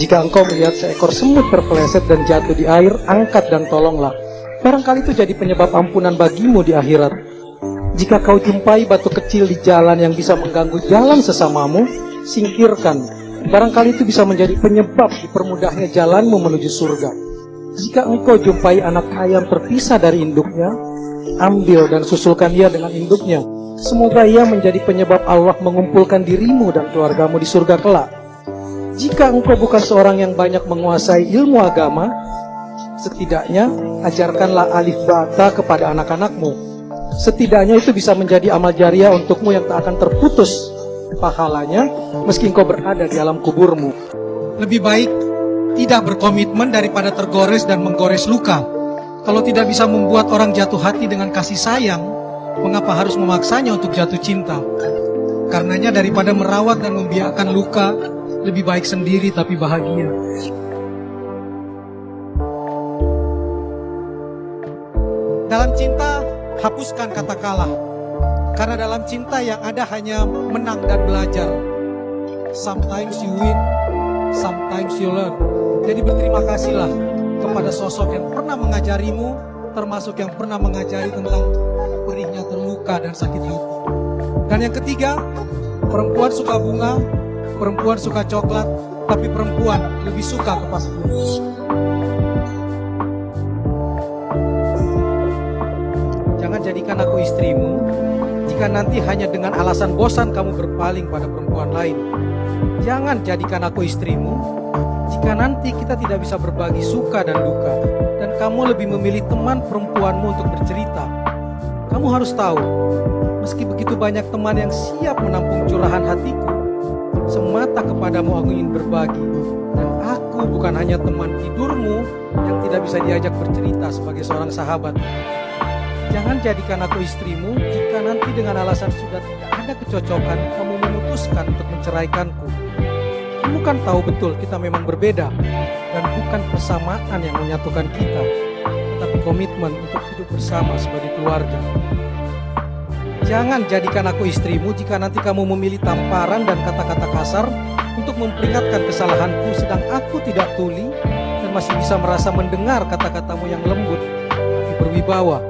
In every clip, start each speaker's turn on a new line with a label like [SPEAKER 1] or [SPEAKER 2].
[SPEAKER 1] Jika engkau melihat seekor semut terpeleset dan jatuh di air, angkat dan tolonglah. Barangkali itu jadi penyebab ampunan bagimu di akhirat. Jika kau jumpai batu kecil di jalan yang bisa mengganggu jalan sesamamu, singkirkan. Barangkali itu bisa menjadi penyebab dipermudahnya jalanmu menuju surga. Jika engkau jumpai anak ayam terpisah dari induknya, ambil dan susulkan ia dengan induknya. Semoga ia menjadi penyebab Allah mengumpulkan dirimu dan keluargamu di surga kelak. Jika engkau bukan seorang yang banyak menguasai ilmu agama, setidaknya ajarkanlah alif bata kepada anak-anakmu. Setidaknya itu bisa menjadi amal jariah untukmu yang tak akan terputus pahalanya meski engkau berada di alam kuburmu.
[SPEAKER 2] Lebih baik tidak berkomitmen daripada tergores dan menggores luka. Kalau tidak bisa membuat orang jatuh hati dengan kasih sayang, mengapa harus memaksanya untuk jatuh cinta? Karenanya daripada merawat dan membiarkan luka, lebih baik sendiri tapi bahagia. Dalam cinta, hapuskan kata kalah. Karena dalam cinta yang ada hanya menang dan belajar. Sometimes you win, sometimes you learn. Jadi berterima kasihlah kepada sosok yang pernah mengajarimu, termasuk yang pernah mengajari tentang perihnya terluka dan sakit hati. Dan yang ketiga, perempuan suka bunga, perempuan suka coklat, tapi perempuan lebih suka kepastian. Jangan jadikan aku istrimu jika nanti hanya dengan alasan bosan kamu berpaling pada perempuan lain. Jangan jadikan aku istrimu jika nanti kita tidak bisa berbagi suka dan duka, dan kamu lebih memilih teman perempuanmu untuk bercerita. Kamu harus tahu, meski begitu banyak teman yang siap menampung curahan hatiku, semata kepadamu aku ingin berbagi. Dan aku bukan hanya teman tidurmu yang tidak bisa diajak bercerita sebagai seorang sahabat. Jangan jadikan aku istrimu jika nanti dengan alasan sudah tidak ada kecocokan kamu memutuskan untuk menceraikanku. Kamu kan tahu betul kita memang berbeda, dan bukan persamaan yang menyatukan kita, tetapi komitmen untuk hidup bersama sebagai keluarga. Jangan jadikan aku istrimu jika nanti kamu memilih tamparan dan kata-kata kasar untuk memperingatkan kesalahanku, sedang aku tidak tuli dan masih bisa merasa mendengar kata-katamu yang lembut tapi berwibawa.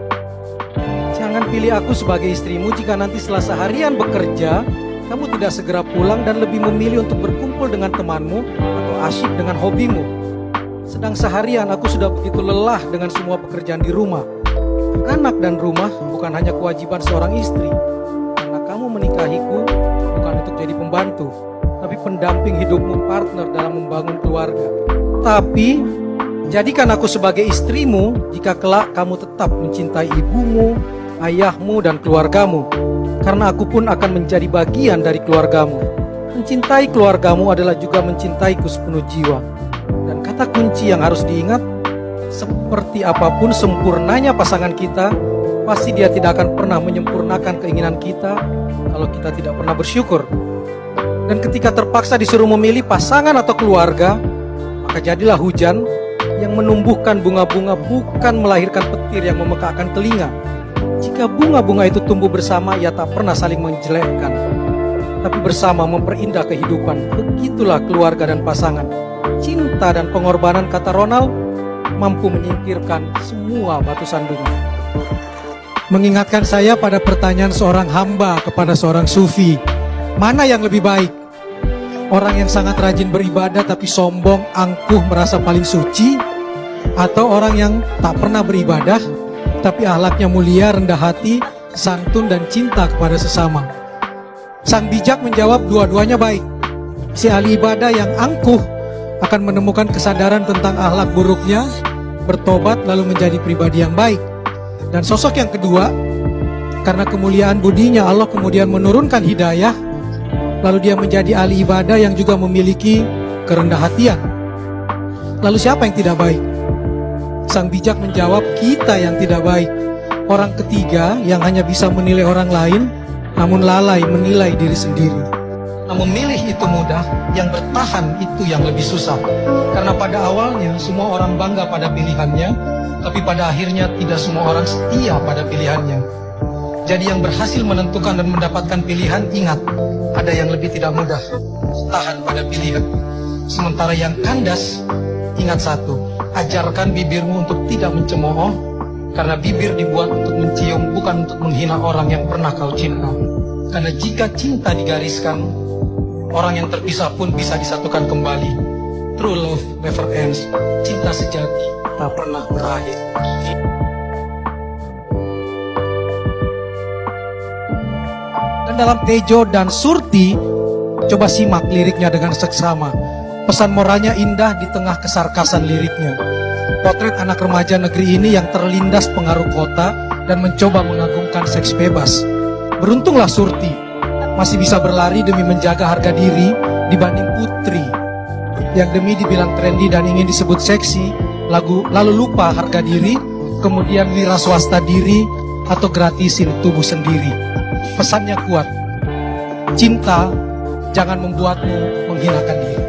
[SPEAKER 2] Jangan pilih aku sebagai istrimu jika nanti setelah seharian bekerja, kamu tidak segera pulang dan lebih memilih untuk berkumpul dengan temanmu atau asyik dengan hobimu. Sedang seharian aku sudah begitu lelah dengan semua pekerjaan di rumah. Anak dan rumah bukan hanya kewajiban seorang istri, karena kamu menikahiku bukan untuk jadi pembantu, tapi pendamping hidupmu, partner dalam membangun keluarga. Tapi jadikan aku sebagai istrimu jika kelak kamu tetap mencintai ibumu, ayahmu dan keluargamu, karena aku pun akan menjadi bagian dari keluargamu. Mencintai keluargamu adalah juga mencintaiku sepenuh jiwa. Dan kata kunci yang harus diingat, seperti apapun sempurnanya pasangan kita, pasti dia tidak akan pernah menyempurnakan keinginan kita kalau kita tidak pernah bersyukur. Dan ketika terpaksa disuruh memilih pasangan atau keluarga, maka jadilah hujan yang menumbuhkan bunga-bunga, bukan melahirkan petir yang memekakkan telinga. Jika bunga-bunga itu tumbuh bersama, ia tak pernah saling menjelekkan, tapi bersama memperindah kehidupan. Begitulah keluarga dan pasangan. Cinta dan pengorbanan, kata Ronald, mampu menyingkirkan semua batu sandungan. Mengingatkan saya pada pertanyaan seorang hamba kepada seorang sufi, mana yang lebih baik? Orang yang sangat rajin beribadah tapi sombong, angkuh, merasa paling suci, atau orang yang tak pernah beribadah tapi akhlaknya mulia, rendah hati, santun dan cinta kepada sesama? Sang bijak menjawab, dua-duanya baik. Si ahli ibadah yang angkuh akan menemukan kesadaran tentang akhlak buruknya, bertobat lalu menjadi pribadi yang baik. Dan sosok yang kedua, karena kemuliaan budinya Allah kemudian menurunkan hidayah, lalu dia menjadi ahli ibadah yang juga memiliki kerendah hatian. Lalu siapa yang tidak baik? Sang bijak menjawab, kita yang tidak baik. Orang ketiga yang hanya bisa menilai orang lain, namun lalai menilai diri sendiri. Nah, memilih itu mudah, yang bertahan itu yang lebih susah. Karena pada awalnya semua orang bangga pada pilihannya, tapi pada akhirnya tidak semua orang setia pada pilihannya. Jadi yang berhasil menentukan dan mendapatkan pilihan, ingat, ada yang lebih tidak mudah, tahan pada pilihan. Sementara yang kandas, ingat satu, ajarkan bibirmu untuk tidak mencemooh, karena bibir dibuat untuk mencium, bukan untuk menghina orang yang pernah kau cinta. Karena jika cinta digariskan, orang yang terpisah pun bisa disatukan kembali. True love never ends. Cinta sejati tak pernah berakhir. Dan dalam Tejo dan Surti, coba simak liriknya dengan seksama. Pesan moralnya indah di tengah kesarkasan liriknya. Potret anak remaja negeri ini yang terlindas pengaruh kota dan mencoba mengagungkan seks bebas. Beruntunglah Surti, masih bisa berlari demi menjaga harga diri dibanding Putri yang demi dibilang trendy dan ingin disebut seksi, lalu lupa harga diri, kemudian wira swasta diri atau gratisin tubuh sendiri. Pesannya kuat, cinta jangan membuatmu menghinakan diri.